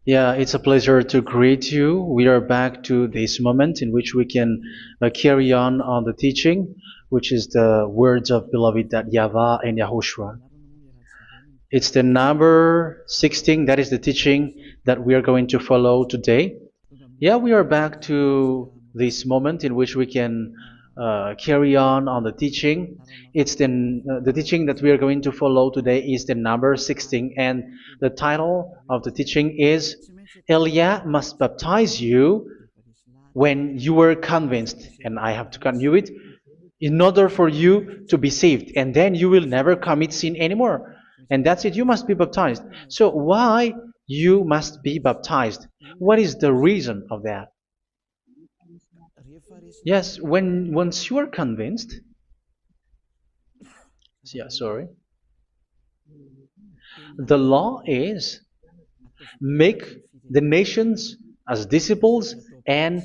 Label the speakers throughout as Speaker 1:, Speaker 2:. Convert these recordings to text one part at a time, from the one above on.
Speaker 1: Yeah, it's a pleasure to greet you. We are back to this moment in which we can carry on the teaching, which is the words of beloved that YAHVAH and YAHOSHUA. It's the number 16, that is the teaching that we are going to follow today. Yeah, we are back to this moment in which we can carry on the teaching. It's the teaching that we are going to follow today is the number 16, and the title of the teaching is Elia must baptize you when you were convinced, and I have to continue it, in order for you to be saved, and then you will never commit sin anymore. And that's it, you must be baptized. So why you must be baptized? What is the reason of that? Yes, when once you are convinced, yeah, sorry, the law is make the nations as disciples and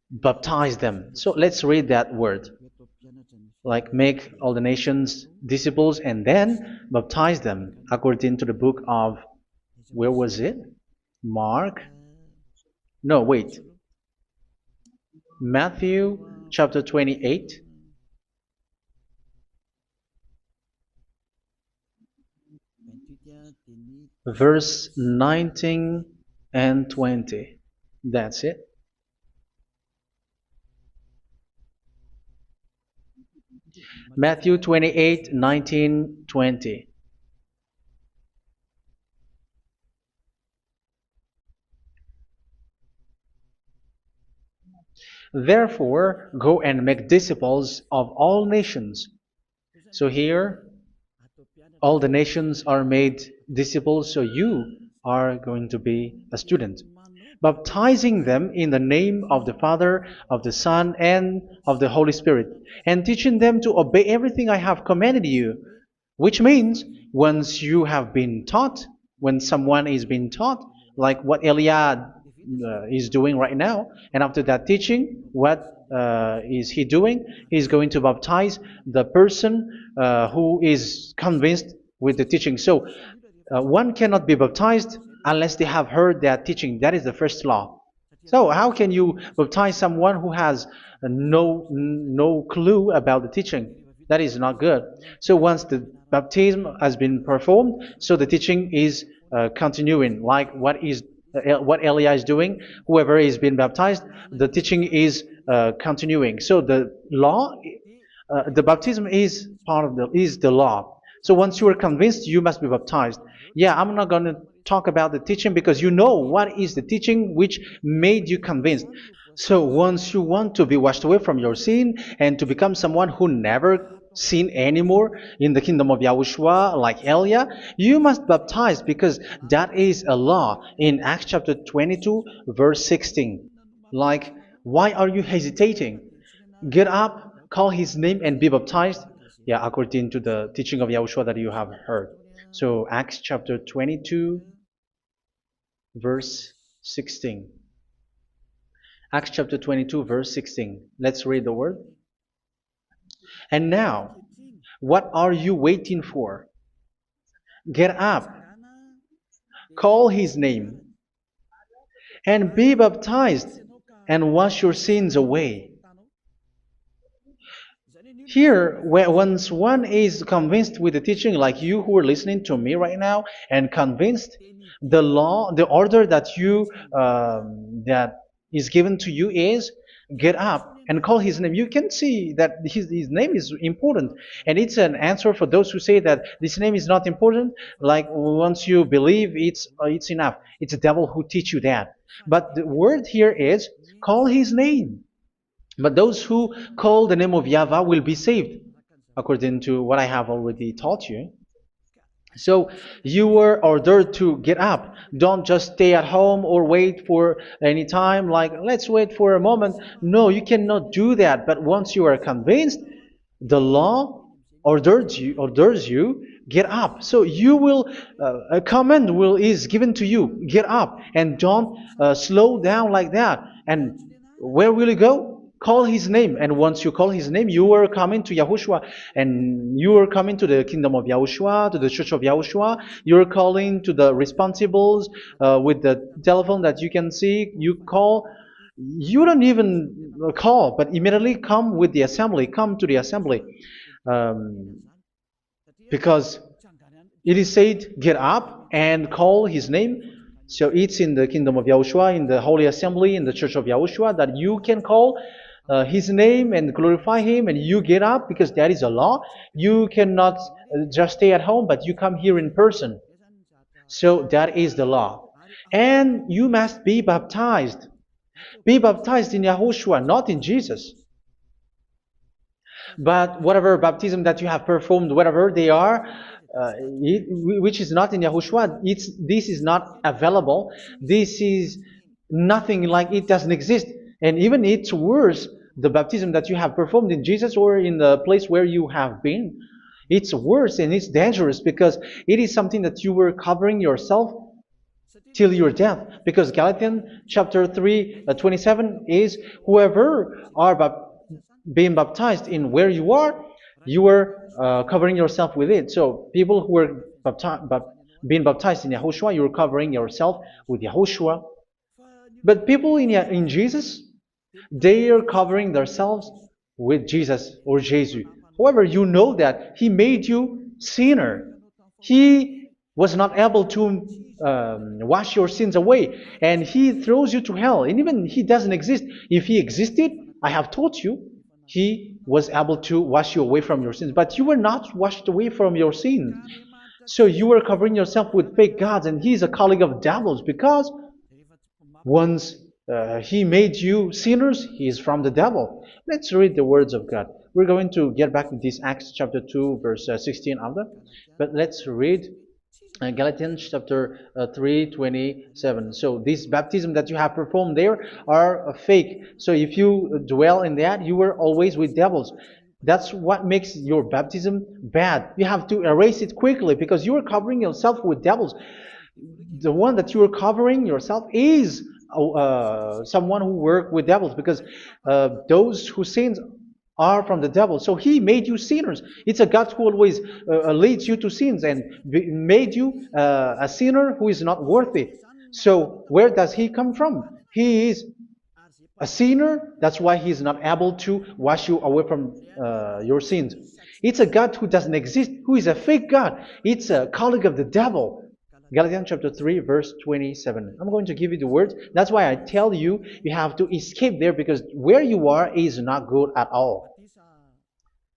Speaker 1: baptize them. So let's read that word. Like make all the nations disciples and then baptize them according to the book of, where was it? Mark? No, wait. Matthew chapter 28. Verse 19 and 20. That's it. Matthew 28, 19, 20. Therefore, go and make disciples of all nations. So here, all the nations are made disciples, so you are going to be a student. Baptizing them in the name of the Father, of the Son, and of the Holy Spirit, and teaching them to obey everything I have commanded you. Which means, once you have been taught, when someone is being taught, like what Eliad is doing right now, and after that teaching, what is he doing? He's going to baptize the person who is convinced with the teaching. So one cannot be baptized unless they have heard that teaching. That is the first law. So how can you baptize someone who has no clue about the teaching? That is not good. So once the baptism has been performed, so the teaching is continuing. Like what Elia is doing, whoever is being baptized, the teaching is continuing. So the law, the baptism is part of the law. So once you are convinced, you must be baptized. Yeah, I'm not going to talk about the teaching because you know what is the teaching which made you convinced. So once you want to be washed away from your sin and to become someone who never sin anymore in the kingdom of Yahushua, like Elia, you must baptize because that is a law in Acts chapter 22, verse 16. Like, why are you hesitating? Get up, call his name, and be baptized. Yeah, according to the teaching of Yahushua that you have heard. So Acts chapter 22, verse 16. Acts chapter 22, verse 16. Let's read the word. And now, what are you waiting for? Get up, call his name, and be baptized, and wash your sins away. Here, once one is convinced with the teaching, like you who are listening to me right now, and convinced, the law, the order that that is given to you is get up and call his name. You can see that his name is important, and it's an answer for those who say that this name is not important. Like once you believe, it's enough. It's the devil who teach you that. But the word here is call his name. But those who call the name of YAHVAH will be saved, according to what I have already taught you. So you were ordered to get up. Don't just stay at home or wait for any time, like let's wait for a moment. No, you cannot do that. But once you are convinced, the law orders you get up. So you will a command is given to you. Get up and don't slow down like that. And where will you go? call his name. And once you call his name, you are coming to Yahushua, and you are coming to the kingdom of Yahushua, to the church of Yahushua. You're calling to the responsibles with the telephone that you can see. You call. You don't even call, but immediately come with the assembly. Come to the assembly. Um, because it is said, get up and call his name. So it's in the kingdom of Yahushua, in the holy assembly, in the church of Yahushua, that you can call his name and glorify him, and you get up because that is a law. You cannot just stay at home, but you come here in person. So that is the law. And you must be baptized. Be baptized in Yahushua, not in Jesus. But whatever baptism that you have performed, whatever they are, which is not in Yahushua, this is not available. This is nothing, like it doesn't exist. And even it's worse, the baptism that you have performed in Jesus or in the place where you have been. It's worse and it's dangerous because it is something that you were covering yourself till your death. Because Galatians chapter 3, 27 is, whoever are being baptized in where you are covering yourself with it. So people who were being baptized in Yahushua, you're covering yourself with Yahushua. But people in Jesus, they are covering themselves with Jesus or Jesus. However, you know that he made you sinner. He was not able to wash your sins away, and he throws you to hell. And even he doesn't exist. If he existed, I have told you, he was able to wash you away from your sins. But you were not washed away from your sins. So you were covering yourself with fake gods, and he's a colleague of devils, because once he made you sinners, he is from the devil. Let's read the words of God. We're going to get back to this Acts chapter 2, verse 16 after. But let's read Galatians chapter 3, 27. So this baptism that you have performed there are fake. So if you dwell in that, you were always with devils. That's what makes your baptism bad. You have to erase it quickly because you are covering yourself with devils. The one that you are covering yourself is someone who worked with devils, because those who sins are from the devil. So he made you sinners. It's a God who always leads you to sins and made you a sinner who is not worthy. So where does he come from? He is a sinner. That's why he is not able to wash you away from your sins. It's a God who doesn't exist, who is a fake God. It's a colleague of the devil. Galatians chapter 3, verse 27. I'm going to give you the words. That's why I tell you, you have to escape there, because where you are is not good at all.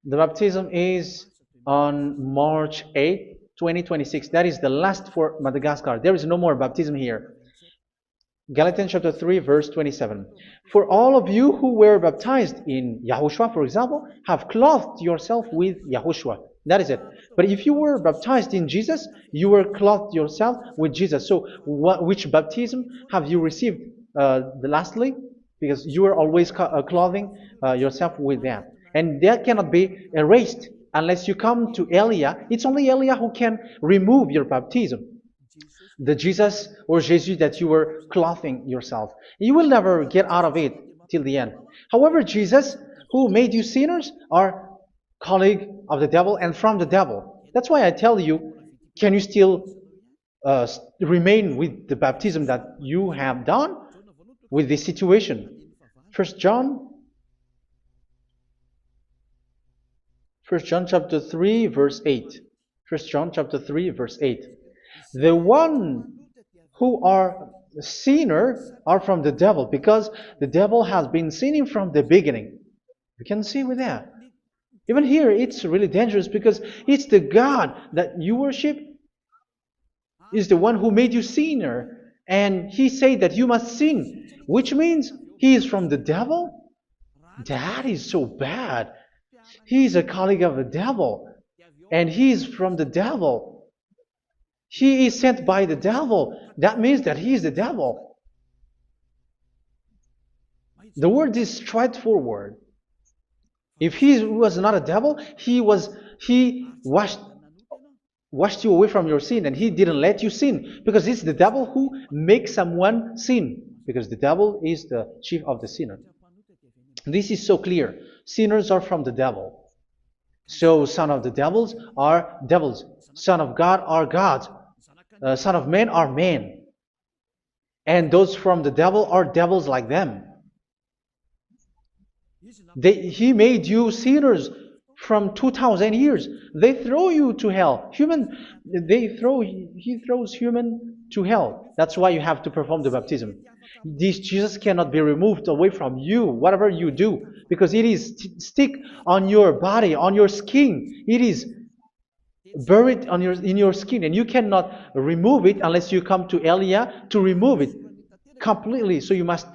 Speaker 1: The baptism is on March 8, 2026. That is the last for Madagascar. There is no more baptism here. Galatians chapter 3, verse 27. For all of you who were baptized in Yahushua, for example, have clothed yourself with Yahushua. That is it. But if you were baptized in Jesus, you were clothed yourself with Jesus. So which baptism have you received lastly? Because you are always clothing yourself with that. And that cannot be erased unless you come to Elia. It's only Elia who can remove your baptism. The Jesus or Jesus that you were clothing yourself. You will never get out of it till the end. However, Jesus, who made you sinners, are colleague of the devil and from the devil. That's why I tell you, can you still remain with the baptism that you have done with this situation? First John chapter 3, verse 8. First John chapter 3, verse 8. The one who are sinner are from the devil, because the devil has been sinning from the beginning. You can see with that. Even here, it's really dangerous, because it's the God that you worship is the one who made you sinner. And he said that you must sin, which means he is from the devil. That is so bad. He is a colleague of the devil, and he is from the devil. He is sent by the devil. That means that he is the devil. The word is straightforward. If he was not a devil, he washed you away from your sin, and he didn't let you sin, because it's the devil who makes someone sin, because the devil is the chief of the sinner. This is so clear. Sinners are from the devil. So son of the devils are devils. Son of God are gods. Son of men are men. And those from the devil are devils like them. He made you sinners from 2000 years. They throw you to hell. He throws human to hell. That's why you have to perform the baptism. This Jesus cannot be removed away from you, whatever you do, because it is stick on your body, on your skin. It is buried in your skin, and you cannot remove it unless you come to Elia to remove it completely. So you must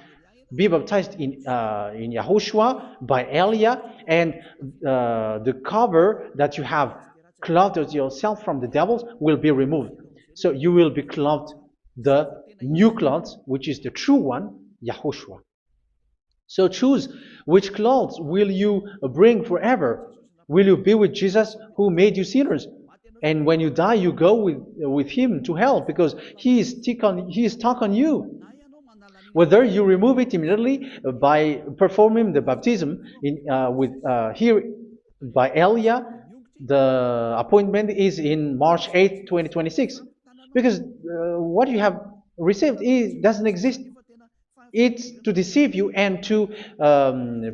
Speaker 1: be baptized in YAHOSHUA by Elia, and the cover that you have clothed yourself from the devils will be removed. So you will be clothed the new clothes, which is the true one, YAHOSHUA. So choose which clothes will you bring forever. Will you be with Jesus who made you sinners? And when you die, you go with him to hell because he is stuck on you. Whether you remove it immediately by performing the baptism here by Elia, the appointment is in March 8, 2026. Because what you have received doesn't exist. It's to deceive you and to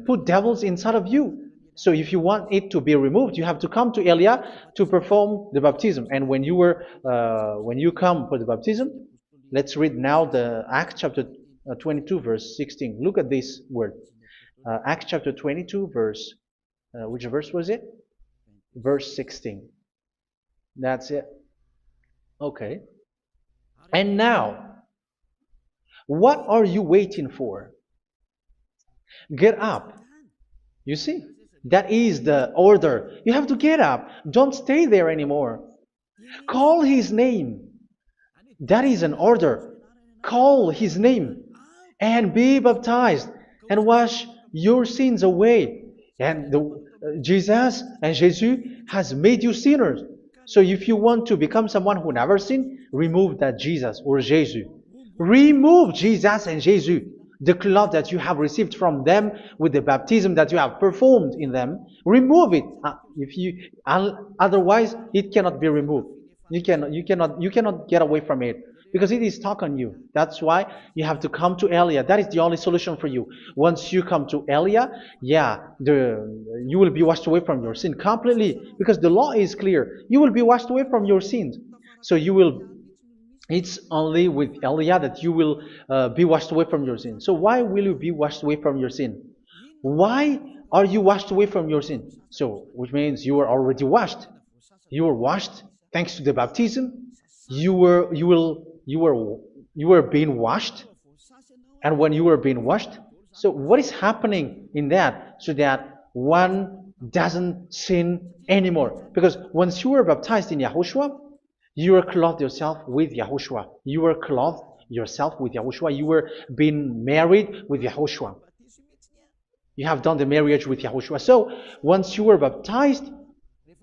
Speaker 1: put devils inside of you. So if you want it to be removed, you have to come to Elia to perform the baptism. And when you come for the baptism, let's read now the Acts chapter 22 verse 16. Look at this word. Acts chapter 22 verse, which verse was it? Verse 16. That's it. Okay. And now, what are you waiting for? Get up. You see, that is the order. You have to get up. Don't stay there anymore. Call his name. That is an order. Call his name and be baptized and wash your sins away. And Jesus has made you sinners. So if you want to become someone who never sinned, remove that Jesus or Jesus. Remove Jesus and Jesus, the cloth that you have received from them with the baptism that you have performed in them. Remove it. Otherwise, it cannot be removed. You cannot get away from it because it is stuck on you. That's why you have to come to Elia. That is the only solution for you. Once you come to Elia, you will be washed away from your sin completely because the law is clear. You will be washed away from your sins. So it's only with Elia that you will be washed away from your sin. So why will you be washed away from your sin? Why are you washed away from your sin? So, which means you are already washed. You were washed thanks to the baptism. You were being washed, and when you were being washed, so what is happening in that? So that one doesn't sin anymore. Because once you were baptized in YAHOSHUA, you were clothed yourself with YAHOSHUA. You were clothed yourself with YAHOSHUA. You were being married with YAHOSHUA. You have done the marriage with YAHOSHUA. So once you were baptized,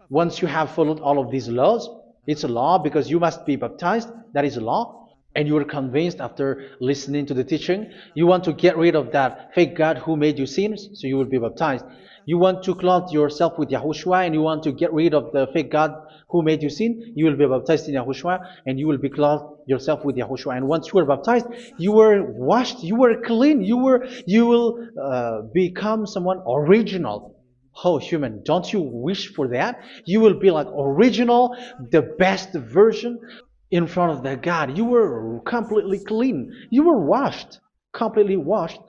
Speaker 1: once you have followed all of these laws, it's a law because you must be baptized. That is a law. And you are convinced after listening to the teaching, you want to get rid of that fake God who made you sinners, so you will be baptized. You want to clothe yourself with YAHOSHUA and you want to get rid of the fake God who made you sin, you will be baptized in YAHOSHUA and you will be clothed yourself with YAHOSHUA. And once you are baptized, you were washed, you were clean, you will become someone original. Oh, human, don't you wish for that? You will be like original, the best version in front of the God. You were completely clean. You were washed, completely washed.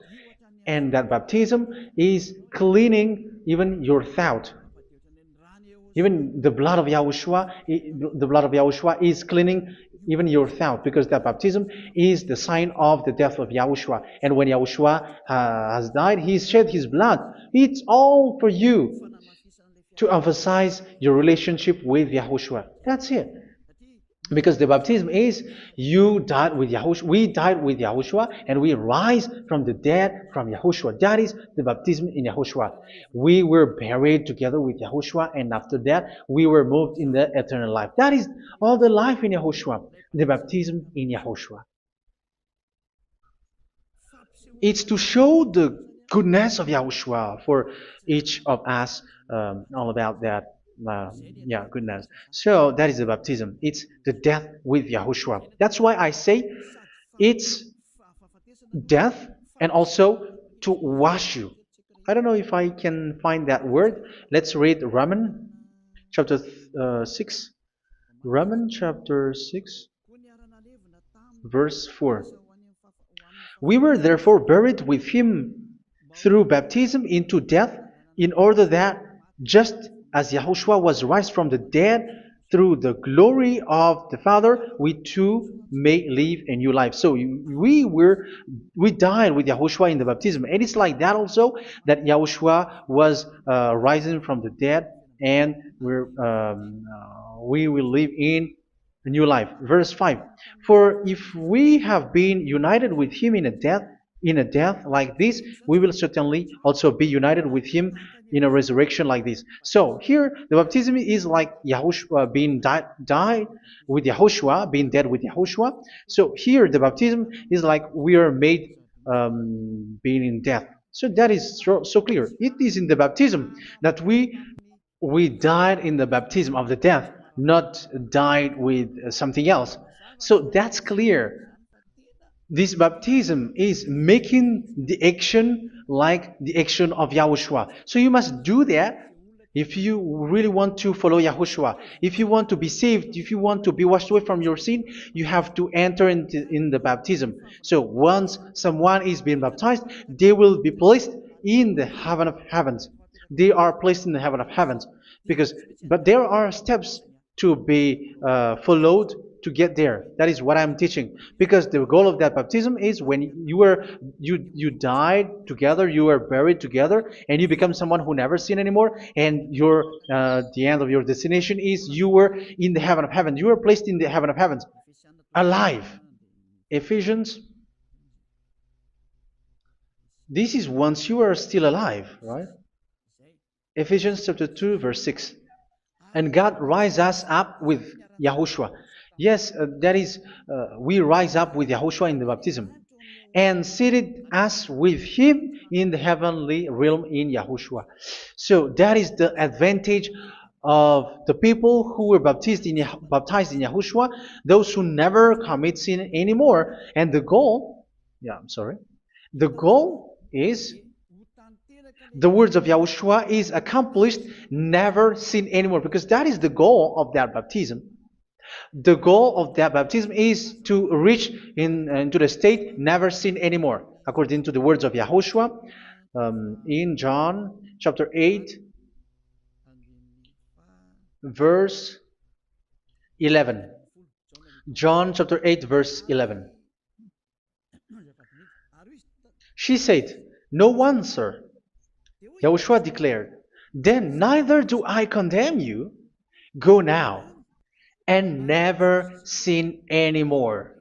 Speaker 1: And that baptism is cleaning even your thought. Even the blood of YAHOSHUA is cleaning even your thought, because that baptism is the sign of the death of YAHOSHUA. And when YAHOSHUA has died, he shed his blood. It's all for you to emphasize your relationship with YAHOSHUA. That's it. Because the baptism is you died with YAHOSHUA, we died with YAHOSHUA, and we rise from the dead from YAHOSHUA. That is the baptism in YAHOSHUA. We were buried together with YAHOSHUA, and after that we were moved in the eternal life. That is all the life in YAHOSHUA, the baptism in YAHOSHUA. It's to show the goodness of Yahushua for each of us, all about that. Yeah, goodness. So that is the baptism. It's the death with Yahushua. That's why I say it's death and also to wash you. I don't know if I can find that word. Let's read Romans chapter 6. Romans chapter 6, verse 4. We were therefore buried with him through baptism into death, in order that, just as Yahushua was raised from the dead through the glory of the Father, we too may live a new life. So we died with Yahushua in the baptism, and it's like that also that Yahushua was rising from the dead, and we will live in a new life. Verse 5. For if we have been united with him in a death like this, we will certainly also be united with him in a resurrection like this. So here the baptism is like Yahushua being died with Yahushua, being dead with Yahushua. So here the baptism is like we are made being in death. So that is so clear. It is in the baptism that we died in the baptism of the death, not died with something else. So that's clear. This baptism is making the action like the action of Yahushua. So you must do that if you really want to follow Yahushua. If you want to be saved, if you want to be washed away from your sin, you have to enter in the baptism. So once someone is being baptized, they will be placed in the heaven of heavens. They are placed in the heaven of heavens because, but there are steps to be followed to get there. That is what I'm teaching. Because the goal of that baptism is when you died together, you were buried together, and you become someone who never sin anymore. And your the end of your destination is you were in the heaven of heaven. You were placed in the heaven of heavens, alive. Ephesians. This is once you are still alive, right? Ephesians chapter 2, verse 6. And God rise us up with Yahushua. Yes, that is, we rise up with Yahushua in the baptism. And seated us with him in the heavenly realm in Yahushua. So that is the advantage of the people who were baptized in Yahushua, those who never commit sin anymore. And the goal, yeah, I'm sorry, the goal is the words of Yahushua is accomplished, never sin anymore, because that is the goal of that baptism. The goal of that baptism is to reach into the state never sin anymore, according to the words of Yahushua in John chapter 8, verse 11. John chapter 8, verse 11. She said, "No one, sir." Yahushua declared, "Then neither do I condemn you. Go now and never sin anymore."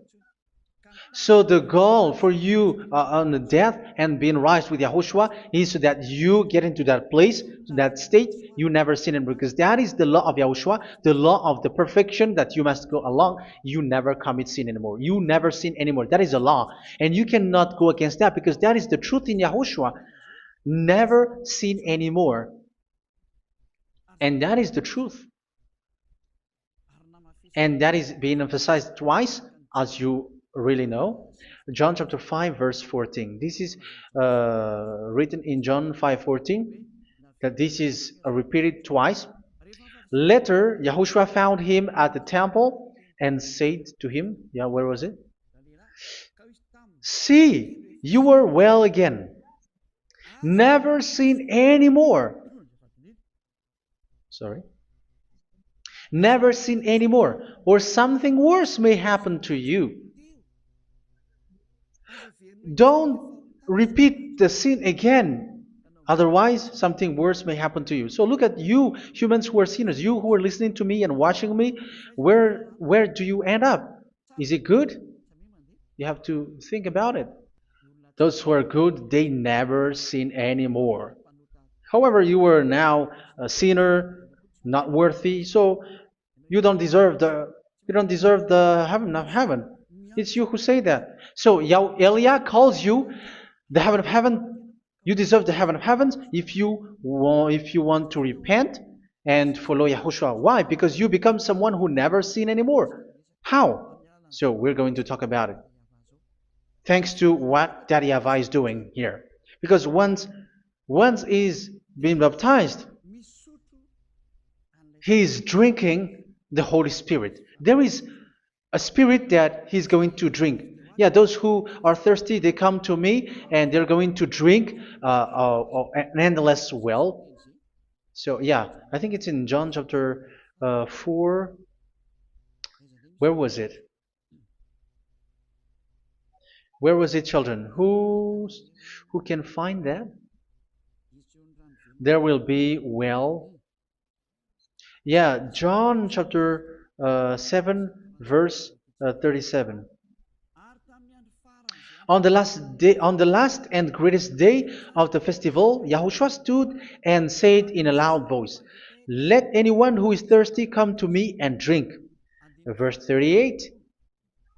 Speaker 1: So the goal for you on the death and being raised with Yahushua is so that you get into that place, to that state, you never sin anymore. Because that is the law of Yahushua, the law of the perfection that you must go along. You never commit sin anymore. You never sin anymore. That is a law. And you cannot go against that because that is the truth in Yahushua. Never sin anymore. And that is the truth. And that is being emphasized twice, as you really know. John chapter 5, verse 14. This is written in John 5:14, that this is repeated twice. Later, Yahushua found him at the temple and said to him, yeah, where was it? "See, you are well again. Never sin anymore." Sorry. Never sin anymore, or something worse may happen to you. Don't repeat the sin again. Otherwise, something worse may happen to you. So look at you, humans who are sinners, you who are listening to me and watching me. Where do you end up? Is it good? You have to think about it. Those who are good, they never sin anymore. However, you are now a sinner, not worthy, so you don't deserve the heaven of heaven. It's you who say that. So Eliah calls you the heaven of heaven You deserve the heaven of heavens if you want to repent and follow Yahushua. Why? Because you become someone who never sin anymore. How? So we're going to talk about it. Thanks to what Daddy YAHVAH is doing here. Because once he's been baptized, he is drinking the Holy Spirit. There is a spirit that he's going to drink. Yeah, those who are thirsty, they come to me and they're going to drink an endless well. So, yeah, I think it's in John chapter 4. Where was it? Where was it, children? Who can find that? There will be well. Yeah, John chapter 7, verse 37. On the last and greatest day of the festival, Yahushua stood and said in a loud voice, "Let anyone who is thirsty come to me and drink." Verse 38,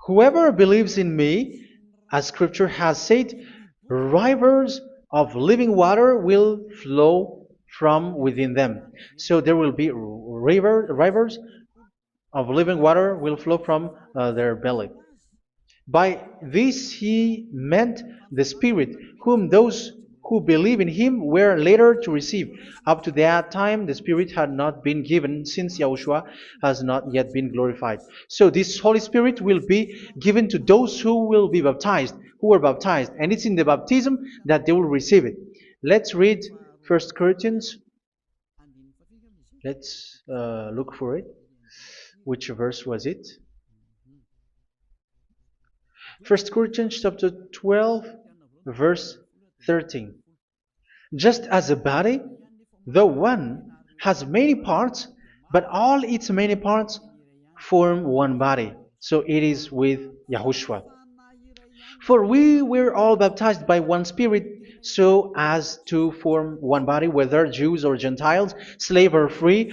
Speaker 1: "Whoever believes in me, as scripture has said, rivers of living water will flow from within them." So there will be rivers of living water will flow from their belly. By this he meant the Spirit, whom those who believe in him were later to receive. Up to that time, the Spirit had not been given, since Yahushua has not yet been glorified. So this Holy Spirit will be given to those who will be baptized, who are baptized, and it's in the baptism that they will receive it. Let's read 1 Corinthians. Let's look for it. Which verse was it? 1 Corinthians chapter 12, verse 13. Just as a body, though one, has many parts, but all its many parts form one body. So it is with Yahushua. For we were all baptized by one Spirit, so as to form one body, whether Jews or Gentiles, slave or free,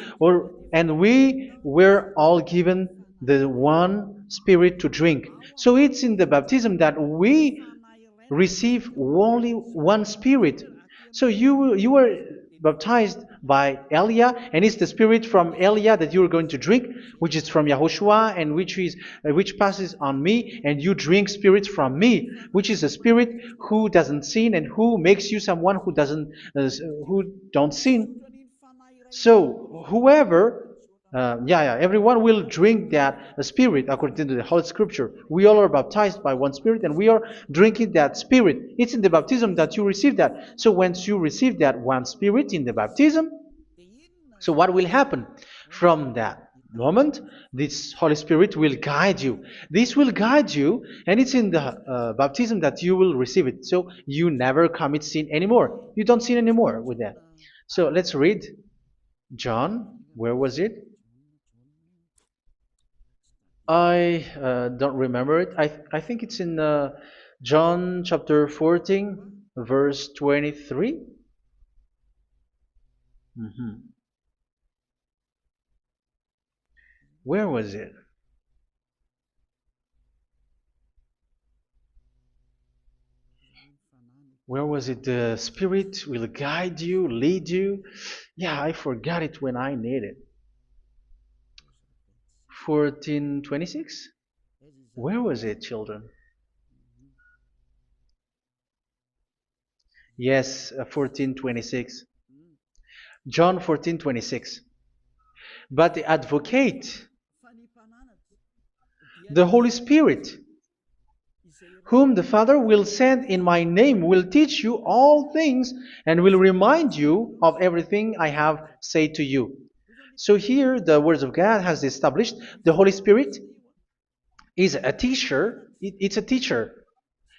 Speaker 1: and we were all given the one Spirit to drink. So it's in the baptism that we receive only one Spirit. So you were baptized by Elia, and it's the Spirit from Elia that you are going to drink, which is from Yahushua, and which passes on me, and you drink Spirit from me, which is a Spirit who doesn't sin and who makes you someone who don't sin. So whoever everyone will drink that Spirit according to the Holy Scripture. We all are baptized by one Spirit, and we are drinking that Spirit. It's in the baptism that you receive that. So once you receive that one Spirit in the baptism, so what will happen? From that moment, this Holy Spirit will guide you. This will guide you, and it's in the baptism that you will receive it. So you never commit sin anymore. You don't sin anymore with that. So let's read John. Where was it? I don't remember it. I think it's in John chapter 14, verse 23. Mhm. Where was it? Where was it? The Spirit will guide you, lead you. Yeah, I forgot it when I need it. 14:26? Where was it, children? Yes, 14:26. John 14:26. But the advocate, the Holy Spirit, whom the Father will send in my name, will teach you all things and will remind you of everything I have said to you. So here the words of God has established the Holy Spirit is a teacher. It's a teacher.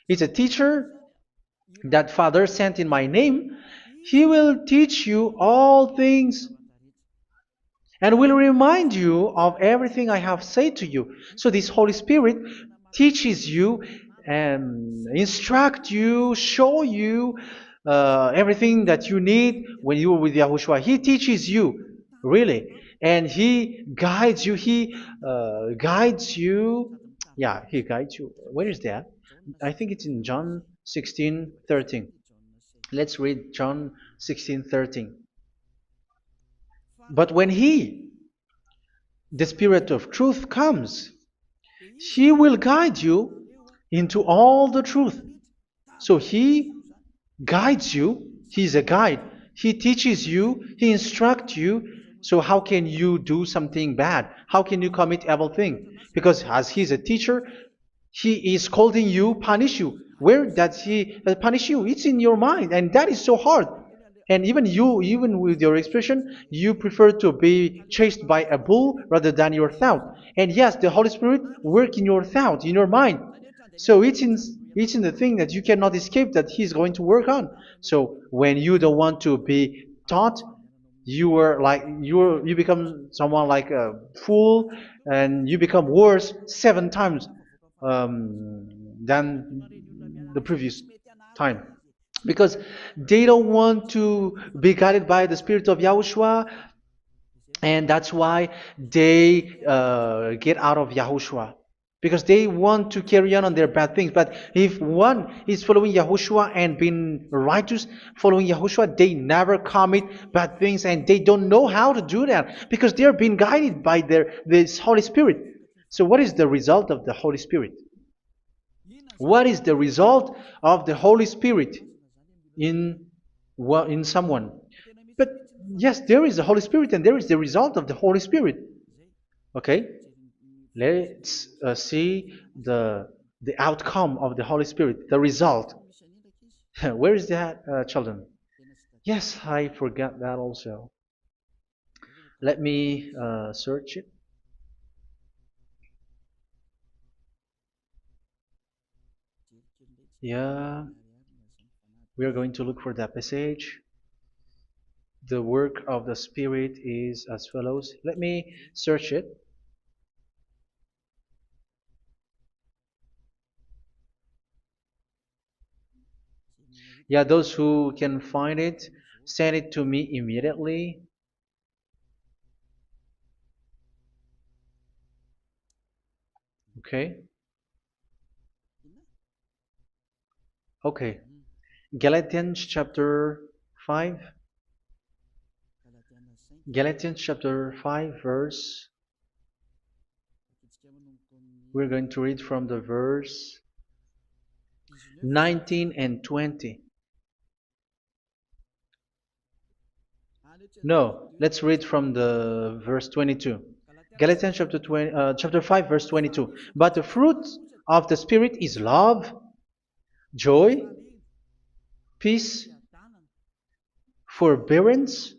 Speaker 1: It's a teacher that Father sent in my name. He will teach you all things and will remind you of everything I have said to you. So this Holy Spirit teaches you and instruct you, show you everything that you need when you are with Yahushua. He teaches you, really, and He guides you. He guides you. Yeah, He guides you. Where is that? I think it's in John 16:13. Let's read John 16:13. But when He, the Spirit of truth, comes, He will guide you into all the truth. So He guides you. He's a guide. He teaches you. He instructs you. So how can you do something bad? How can you commit evil thing? Because as He's a teacher, He is scolding you, punish you. Where does He punish you? It's in your mind, and that is so hard. And even you, even with your expression, you prefer to be chased by a bull rather than your thought. And yes, the Holy Spirit work in your thought, in your mind. So it's in the thing that you cannot escape that He's going to work on. So when you don't want to be taught, you become someone like a fool, and you become worse 7 times than the previous time, because they don't want to be guided by the Spirit of Yahushua, and that's why they get out of Yahushua, because they want to carry on their bad things. But if one is following Yahushua and being righteous, following Yahushua, they never commit bad things, and they don't know how to do that because they are being guided by this Holy Spirit. So what is the result of the Holy Spirit? What is the result of the Holy Spirit in in someone? But yes, there is the Holy Spirit, and there is the result of the Holy Spirit. Okay, let's see the outcome of the Holy Spirit, the result. Where is that, children? Yes, I forgot that also. Let me search it. Yeah, we are going to look for that passage. The work of the Spirit is as follows. Let me search it. Yeah, those who can find it, send it to me immediately. Okay. Okay. Galatians chapter 5. Galatians chapter 5 verse. We're going to read from the verse 19 and 20. No, let's read from the verse 22. Galatians chapter 5 verse 22. But the fruit of the Spirit is love, joy, peace, forbearance,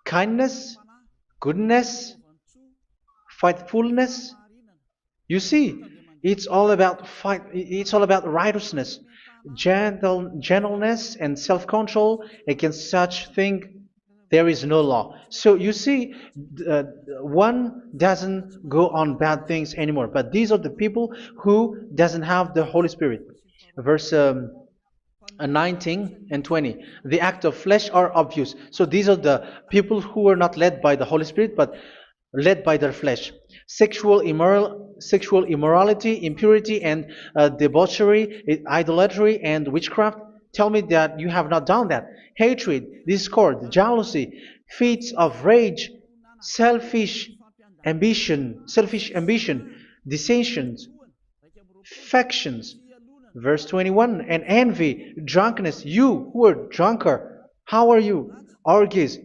Speaker 1: kindness, goodness, faithfulness. You see, it's all about righteousness, gentleness, and self-control. Against such thing there is no law. So you see, uh, one doesn't go on bad things anymore. But these are the people who doesn't have the Holy Spirit. Verse 19 and 20. The act of flesh are obvious. So these are the people who are not led by the Holy Spirit, but led by their flesh. Sexual immorality, impurity, and debauchery, idolatry, and witchcraft. Tell me that you have not done that. Hatred, discord, jealousy, fits of rage, selfish ambition, dissensions, factions. Verse 21, and envy, drunkenness. You who are drunkard, how are you? Orgies.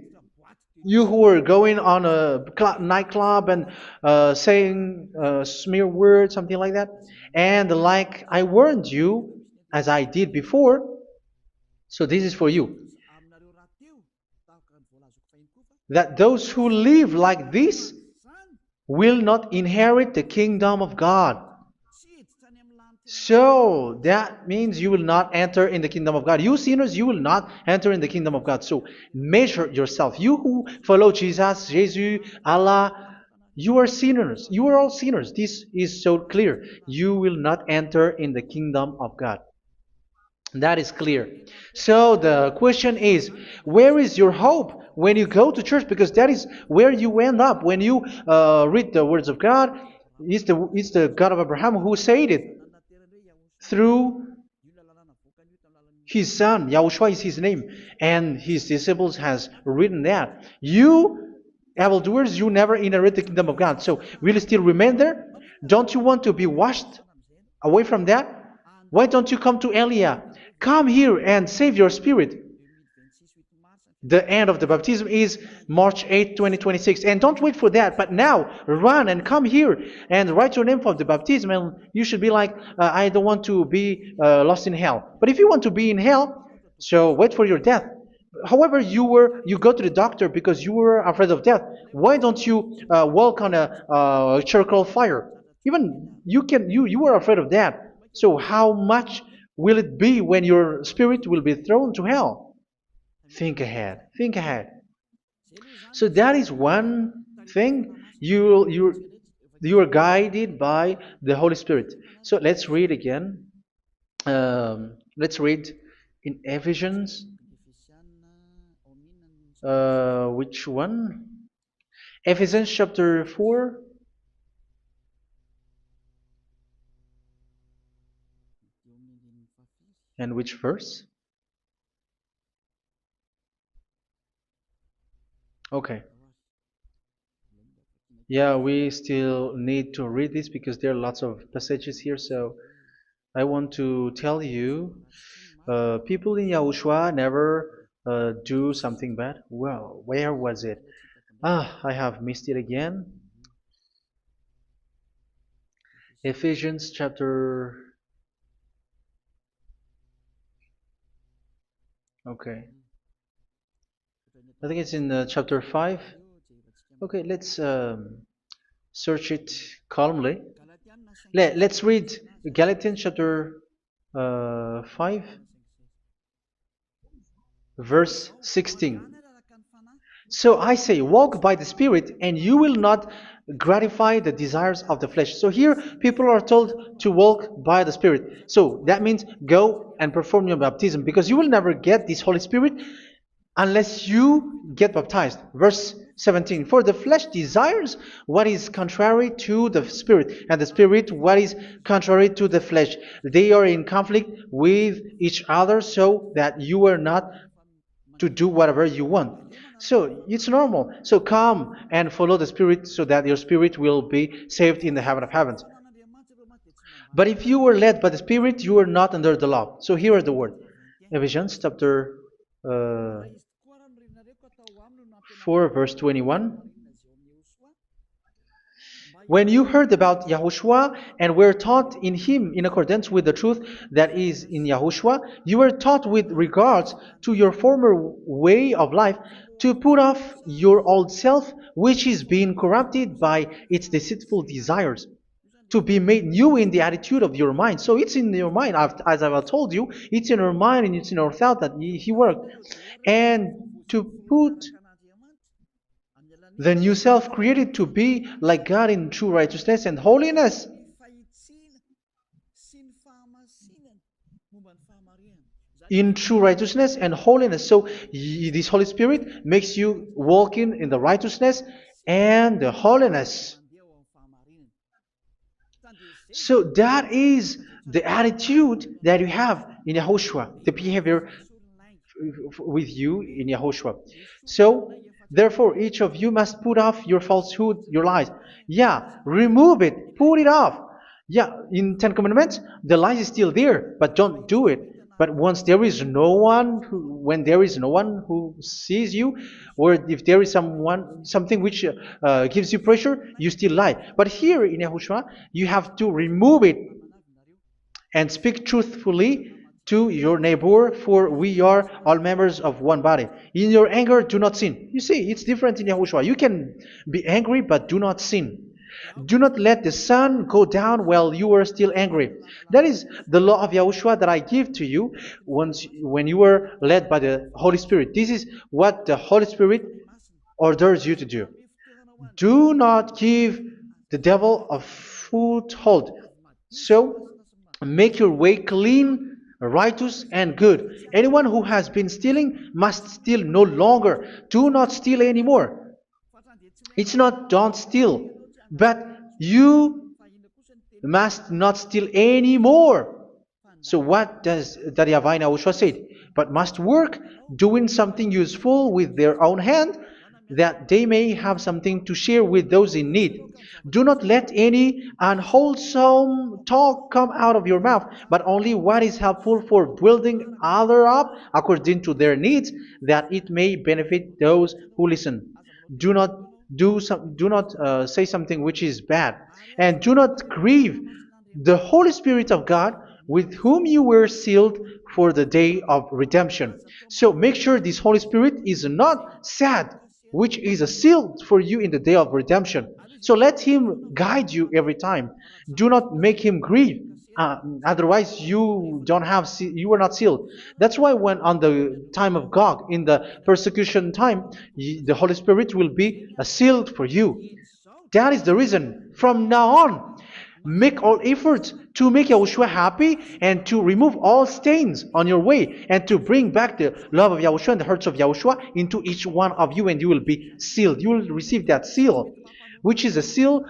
Speaker 1: You who are going on a nightclub and saying smear words, something like that. And like I warned you, as I did before, so this is for you, that those who live like this will not inherit the kingdom of God. So that means you will not enter in the kingdom of God. You sinners, you will not enter in the kingdom of God. So measure yourself. You who follow Jesus, Allah, you are sinners. You are all sinners. This is so clear. You will not enter in the kingdom of God. That is clear. So the question is, where is your hope when you go to church? Because that is where you end up when you read the words of God. It's the God of Abraham who said it through His son, Yahushua is his name, and his disciples has written that. You, evildoers, you never inherit the kingdom of God. So will you still remain there? Don't you want to be washed away from that? Why don't you come to Elia? Come here and save your spirit. The end of the baptism is March 8th, 2026. And don't wait for that, but now run and come here and write your name for the baptism. And you should be like, I don't want to be lost in hell. But if you want to be in hell, so wait for your death. However, you go to the doctor because you were afraid of death. Why don't you walk on a charcoal fire? Even you were afraid of that. So how much will it be when your spirit will be thrown to hell? Think ahead. Think ahead. So that is one thing. You are guided by the Holy Spirit. So let's read again. Let's read in Ephesians. Which one? Ephesians chapter 4. And which verse? Okay. Yeah, we still need to read this because there are lots of passages here. So I want to tell you, people in Yahushua never do something bad. Well, where was it? I have missed it again. Ephesians chapter. Okay. I think it's in chapter 5. Okay, let's search it calmly. Let's read Galatians chapter 5, verse 16. So I say, walk by the Spirit, and you will not gratify the desires of the flesh. So here, people are told to walk by the Spirit. So that means go and perform your baptism, because you will never get this Holy Spirit unless you get baptized. Verse 17. For the flesh desires what is contrary to the Spirit, and the Spirit what is contrary to the flesh. They are in conflict with each other, so that you are not to do whatever you want. So it's normal. So come and follow the Spirit so that your spirit will be saved in the heaven of heavens. But if you were led by the Spirit, you are not under the law. So here are the word. Ephesians chapter 4 verse 21. When you heard about Yahushua and were taught in him in accordance with the truth that is in Yahushua, you were taught with regards to your former way of life to put off your old self, which is being corrupted by its deceitful desires, to be made new in the attitude of your mind. So it's in your mind, as I've told you, it's in your mind and it's in your thought that he worked. And to put the new self created to be like God in true righteousness and holiness. In true righteousness and holiness. So this Holy Spirit makes you walking in the righteousness and the holiness. So that is the attitude that you have in Yahushua, the behavior with you in Yahushua. So therefore, each of you must put off your falsehood, your lies. Yeah, remove it, put it off. Yeah, in Ten Commandments, the lies is still there, but don't do it. But once there is no one, when there is no one who sees you, or if there is something which gives you pressure, you still lie. But here in Yahushua, you have to remove it and speak truthfully to your neighbor, for we are all members of one body. In your anger, do not sin. You see, it's different in Yahushua. You can be angry, but do not sin. Do not let the sun go down while you are still angry. That is the law of Yahushua that I give to you when you were led by the Holy Spirit. This is what the Holy Spirit orders you to do. Do not give the devil a foothold. So, make your way clean, righteous, and good. Anyone who has been stealing must steal no longer. Do not steal anymore. It's not don't steal, but you must not steal anymore. So what does the YAHVAH YAHOSHUA said? But must work doing something useful with their own hand, that they may have something to share with those in need. Do not let any unwholesome talk come out of your mouth, but only what is helpful for building other up according to their needs, that it may benefit those who listen. Do not do not say something which is bad, and do not grieve the Holy Spirit of God, with whom you were sealed for the day of redemption. So make sure this Holy Spirit is not sad, which is a seal for you in the day of redemption. So let Him guide you every time. Do not make Him grieve. Otherwise, you are not sealed. That's why when on the time of God, in the persecution time, the Holy Spirit will be a sealed for you. That is the reason. From now on, make all efforts to make Yahushua happy and to remove all stains on your way and to bring back the love of Yahushua and the hearts of Yahushua into each one of you, and you will be sealed. You will receive that seal, which is a seal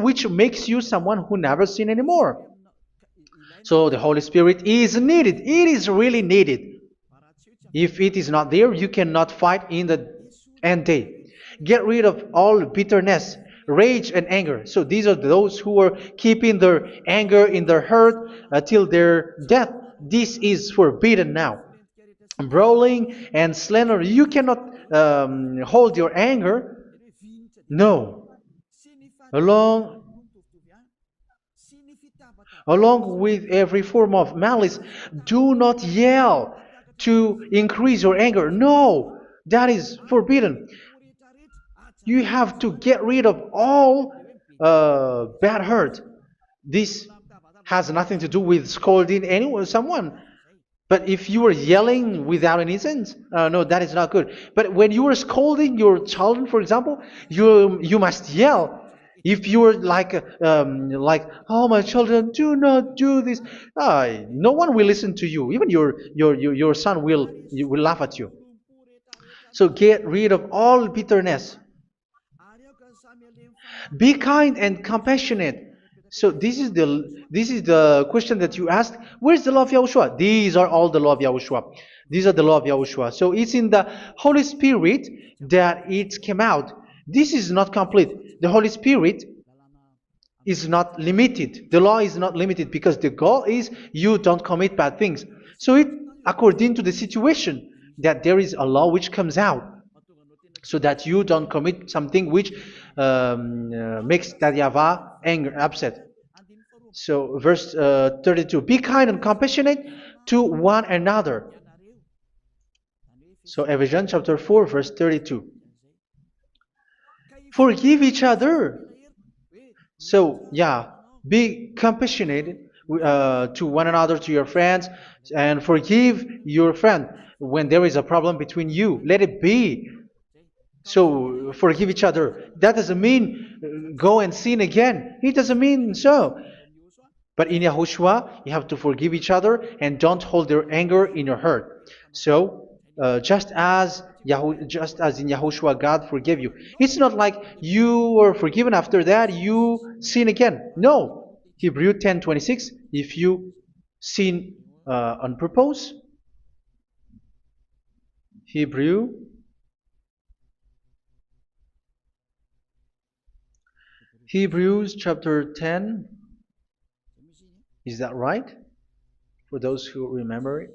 Speaker 1: which makes you someone who never sin anymore. So the Holy Spirit is needed. It is really needed. If it is not there, you cannot fight in the end day. Get rid of all bitterness, rage, and anger. So these are those who are keeping their anger in their heart till their death. This is forbidden now. Brawling and slander. You cannot hold your anger. No. Along Along with every form of malice, do not yell to increase your anger. No, that is forbidden. You have to get rid of all bad hurt. This has nothing to do with scolding anyone, someone. But if you are yelling without any sense, no, that is not good. But when you are scolding your children, for example, you must yell. If you are like, oh my children, do not do this, no one will listen to you. Even your son will laugh at you. So get rid of all bitterness. Be kind and compassionate. So this is the question that you asked. Where's the law of Yahushua? These are all the law of Yahushua. These are the law of Yahushua. So it's in the Holy Spirit that it came out. This is not complete. The Holy Spirit is not limited. The law is not limited because the goal is you don't commit bad things. So it according to the situation that there is a law which comes out, so that you don't commit something which makes that YAHVAH angry, upset. So verse 32, be kind and compassionate to one another. So Ephesians chapter 4 verse 32. Forgive each other. So yeah, be compassionate to one another, to your friends, and forgive your friend when there is a problem between you. Let it be. So forgive each other. That doesn't mean go and sin again. It doesn't mean so. But in Yahushua, you have to forgive each other and don't hold your anger in your heart. So just as in Yahushua, God forgave you. It's not like you were forgiven after that you sin again. No. Hebrew 10:26. If you sin on purpose, Hebrews chapter 10. Is that right? For those who remember it?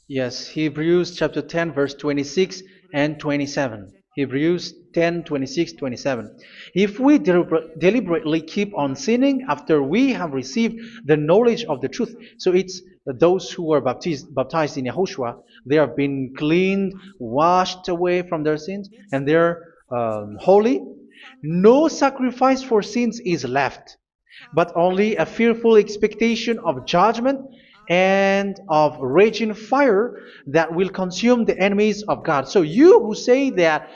Speaker 1: Yes, Hebrews chapter 10 verse 26 and 27. Hebrews 10, 26, 27. If we deliberately keep on sinning after we have received the knowledge of the truth, so it's those who are baptized in Yahushua, they have been cleaned, washed away from their sins, and they're holy. No sacrifice for sins is left, but only a fearful expectation of judgment and of raging fire that will consume the enemies of God. So you who say that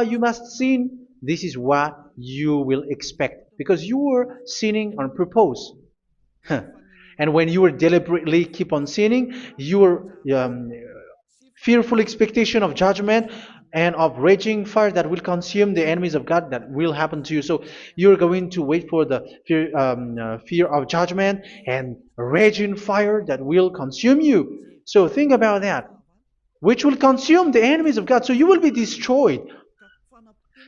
Speaker 1: you must sin, this is what you will expect, because you were sinning on purpose. And when you were deliberately keep on sinning, you were fearful expectation of judgment and of raging fire that will consume the enemies of God that will happen to you. So you're going to wait for the fear of judgment and raging fire that will consume you. So think about that, which will consume the enemies of God. So you will be destroyed.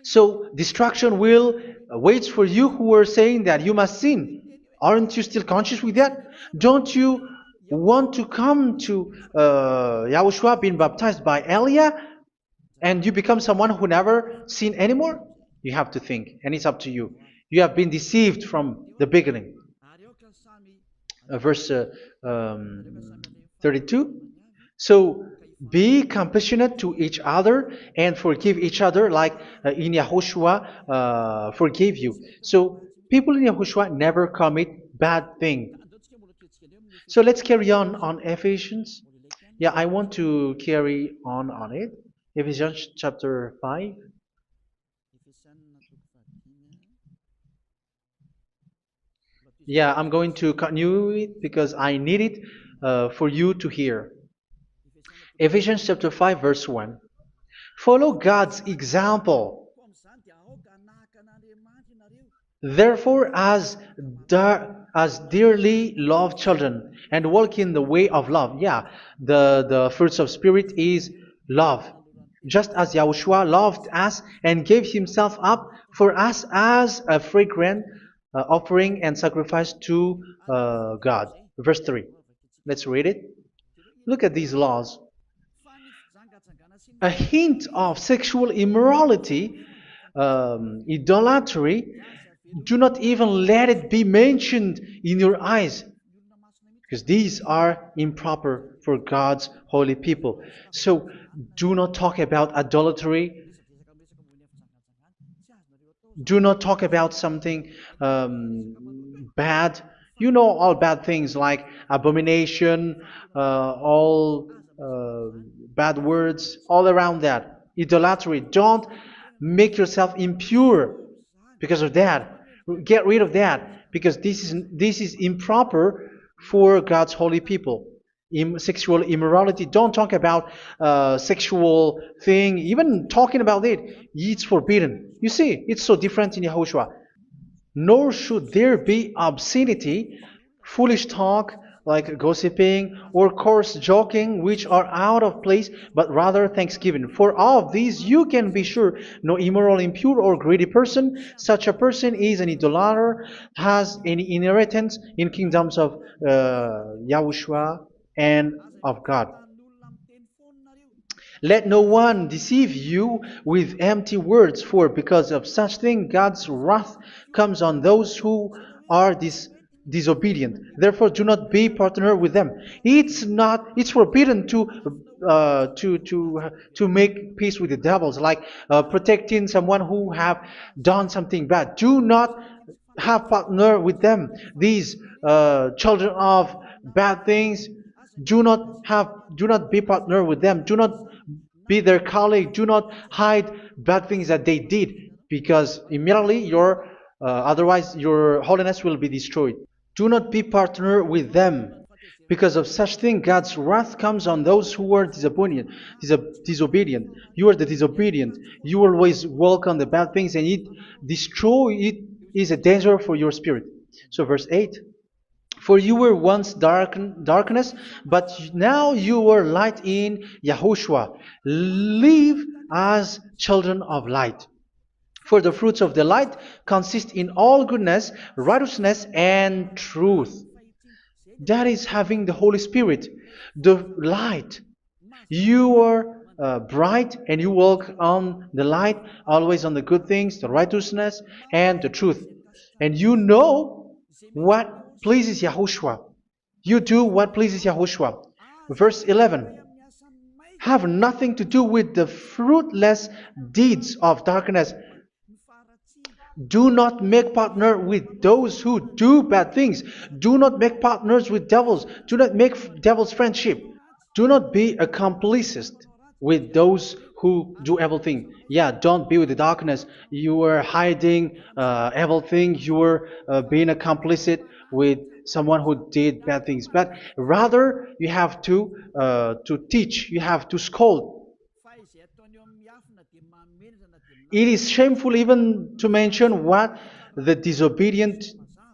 Speaker 1: So destruction will waits for you who are saying that you must sin. Aren't you still conscious with that? Don't you want to come to Yahushua being baptized by Elia and you become someone who never sinned anymore? You have to think, and it's up to you. You have been deceived from the beginning. Verse 32. So be compassionate to each other and forgive each other like in Yahushua forgave you. So people in Yahushua never commit bad thing. So let's carry on Ephesians. Yeah, I want to carry on it. Ephesians chapter 5. Yeah, I'm going to continue it because I need it for you to hear. Ephesians chapter 5 verse 1. Follow God's example. Therefore, as dearly loved children, and walk in the way of love. Yeah, the fruits of spirit is love. Just as Yahushua loved us and gave himself up for us as a fragrant offering and sacrifice to God. Verse 3. Let's read it. Look at these laws. A hint of sexual immorality, idolatry, do not even let it be mentioned in your eyes, because these are improper for God's holy people. So do not talk about idolatry. Do not talk about something bad. You know all bad things like abomination, all bad words, all around that. Idolatry. Don't make yourself impure because of that. Get rid of that because this is improper for God's holy people. Sexual immorality. Don't talk about sexual thing. Even talking about it, it's forbidden. You see, it's so different in Yahushua. Nor should there be obscenity, foolish talk like gossiping or coarse joking, which are out of place, but rather thanksgiving. For of these you can be sure: no immoral, impure, or greedy person, such a person is an idolater, has any inheritance in kingdoms of Yahushua and of God. Let no one deceive you with empty words, for because of such thing God's wrath comes on those who are disobedient. Therefore, do not be partner with them. It's forbidden to make peace with the devils, like protecting someone who have done something bad. Do not have partner with them. These children of bad things, do not be partner with them. Do not be their colleague. Do not hide bad things that they did, because immediately otherwise your holiness will be destroyed. Do not be partner with them. Because of such thing, God's wrath comes on those who are disobedient. You are the disobedient. You always walk on the bad things, and it is a danger for your spirit. So verse 8. For you were once darkness, but now you are light in Yahushua. Live as children of light. For the fruits of the light consist in all goodness, righteousness, and truth. That is having the Holy Spirit, the light. You are bright and you walk on the light, always on the good things, the righteousness, and the truth. And you know what pleases Yahushua. You do what pleases Yahushua. Verse 11. Have nothing to do with the fruitless deeds of darkness. Do not make partner with those who do bad things. Do not make partners with devils. Do not make devils friendship. Do not be a complicit with those who do evil thing. Yeah, don't be with the darkness. You are hiding evil thing. You are being a complicit with someone who did bad things, but rather you have to teach, you have to scold. It is shameful even to mention what the disobedient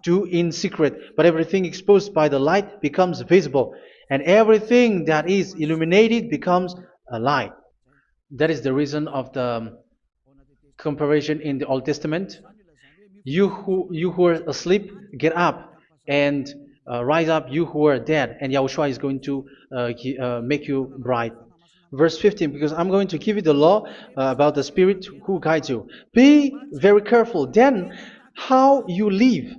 Speaker 1: do in secret, but everything exposed by the light becomes visible, and everything that is illuminated becomes a light. That is the reason of the comparison in the Old Testament. You who are asleep, get up and rise up, you who are dead, and Yahushua is going to make you bright. Verse 15, because I'm going to give you the law about the Spirit who guides you. Be very careful then how you live,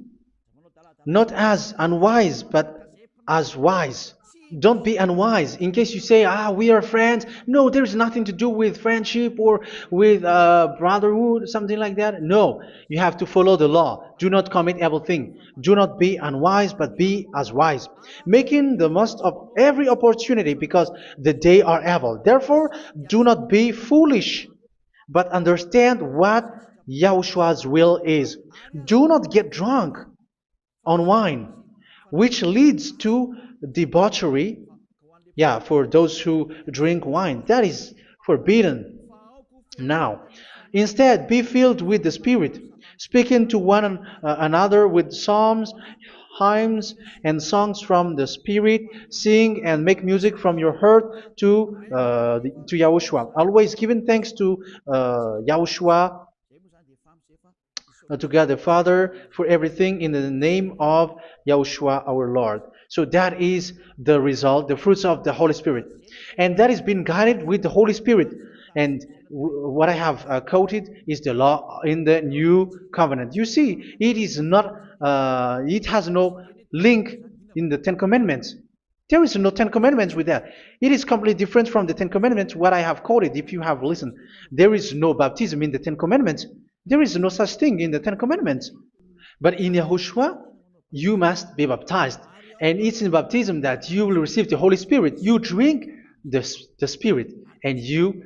Speaker 1: not as unwise, but as wise. Don't be unwise. In case you say, we are friends. No, there's nothing to do with friendship or with brotherhood, something like that. No, you have to follow the law. Do not commit evil thing. Do not be unwise, but be as wise, making the most of every opportunity, because the day are evil. Therefore, do not be foolish, but understand what Yahushua's will is. Do not get drunk on wine, which leads to debauchery. Yeah, for those who drink wine, that is forbidden now. Instead, be filled with the Spirit, speaking to one another with psalms, hymns, and songs from the Spirit. Sing and make music from your heart to Yahushua. Always giving thanks to Yahushua, to God the Father, for everything in the name of Yahushua our Lord. So that is the result, the fruits of the Holy Spirit. And that is being guided with the Holy Spirit. And what I have quoted is the law in the new covenant. You see, it is not, it has no link in the Ten Commandments. There is no Ten Commandments with that. It is completely different from the Ten Commandments, what I have quoted, if you have listened. There is no baptism in the Ten Commandments. There is no such thing in the Ten Commandments. But in Yahushua, you must be baptized. And it's in baptism that you will receive the Holy Spirit. You drink the Spirit, and you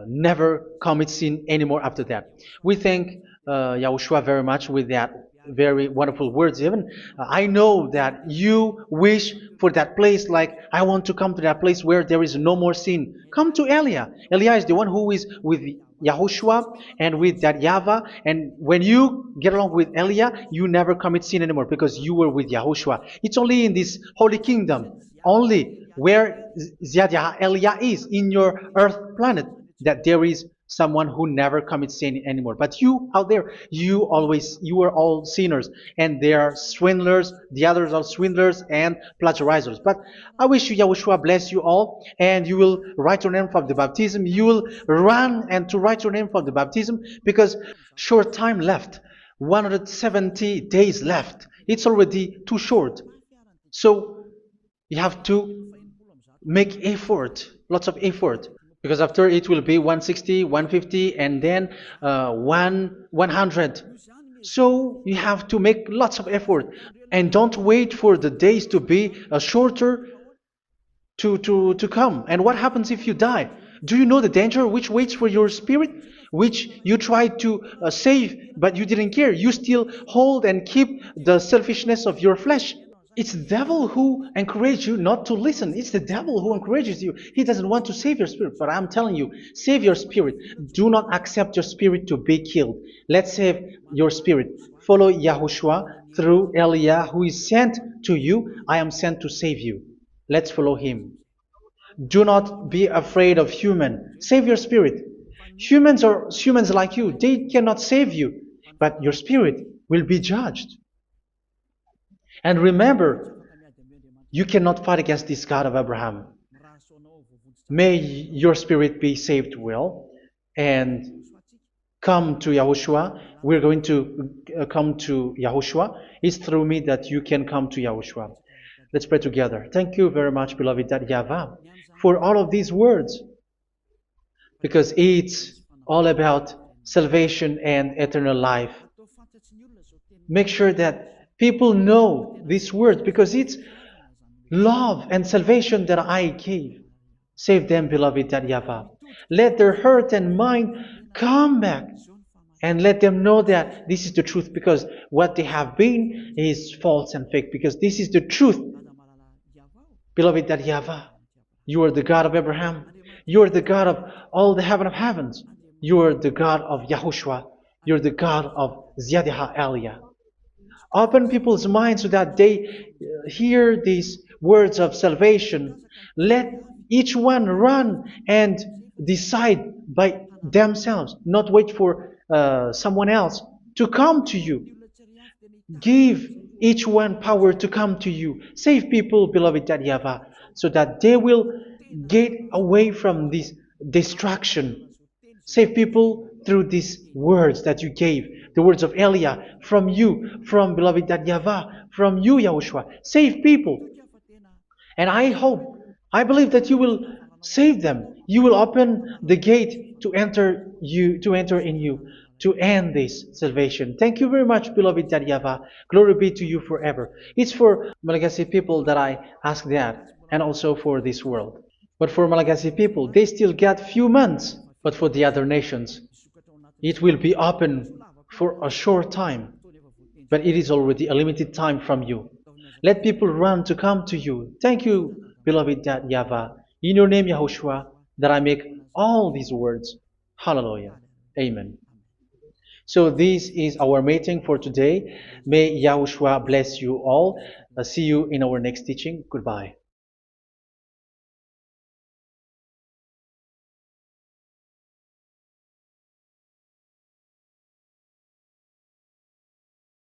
Speaker 1: never commit sin anymore after that. We thank Yahushua very much with that very wonderful words. Even I know that you wish for that place, like, I want to come to that place where there is no more sin. Come to Elia. Elia is the one who is with Yahushua and with that YAHVAH. And when you get along with Elia, you never commit sin anymore, because you were with Yahushua. It's only in this holy kingdom, only where Ziad Elia is, in your earth planet, that there is someone who never commits sin anymore. But you out there, you are all sinners, and they are swindlers. The others are swindlers and plagiarizers. But I wish you, Yahushua, bless you all, and you will write your name for the baptism. You will run and to write your name for the baptism, because short time left, 170 days left. It's already too short. So you have to make effort, lots of effort, because after it will be 160, 150, and then 100. So you have to make lots of effort, and don't wait for the days to be shorter to come. And what happens if you die? Do you know the danger which waits for your spirit, which you tried to save, but you didn't care? You still hold and keep the selfishness of your flesh. It's the devil who encourages you not to listen. It's the devil who encourages you. He doesn't want to save your spirit. But I'm telling you, save your spirit. Do not accept your spirit to be killed. Let's save your spirit. Follow Yahushua through Elia, who is sent to you. I am sent to save you. Let's follow him. Do not be afraid of human. Save your spirit. Humans are humans like you. They cannot save you. But your spirit will be judged. And remember, you cannot fight against this God of Abraham. May your spirit be saved well and come to Yahushua. We're going to come to Yahushua. It's through me that you can come to Yahushua. Let's pray together. Thank you very much, beloved YAHVAH, for all of these words, because it's all about salvation and eternal life. Make sure that people know these words, because it's love and salvation that I gave. Save them, beloved YAHVAH. Let their heart and mind come back and let them know that this is the truth, because what they have been is false and fake, because this is the truth. Beloved, that YAHVAH, you are the God of Abraham, you are the God of all the heaven of heavens, you are the God of YAHOSHUA, you're the God of Ziyadiha Aliyah. Open people's minds so that they hear these words of salvation. Let each one run and decide by themselves, not wait for someone else to come to you. Give each one power to come to you. Save people, beloved YAHVAH, so that they will get away from this distraction. Save people through these words that you gave, the words of Elia, from you, from beloved YAHVAH, from you, Yahushua. Save people. And I believe that you will save them. You will open the gate to enter in you, to end this salvation. Thank you very much, beloved YAHVAH. Glory be to you forever. It's for Malagasy people that I ask that, and also for this world. But for Malagasy people, they still get few months. But for the other nations, it will be open for a short time. But it is already a limited time from you. Let people run to come to you. Thank you, beloved YAHVAH. In your name, Yahushua, that I make all these words. Hallelujah. Amen. So this is our meeting for today. May Yahushua bless you all. See you in our next teaching. Goodbye.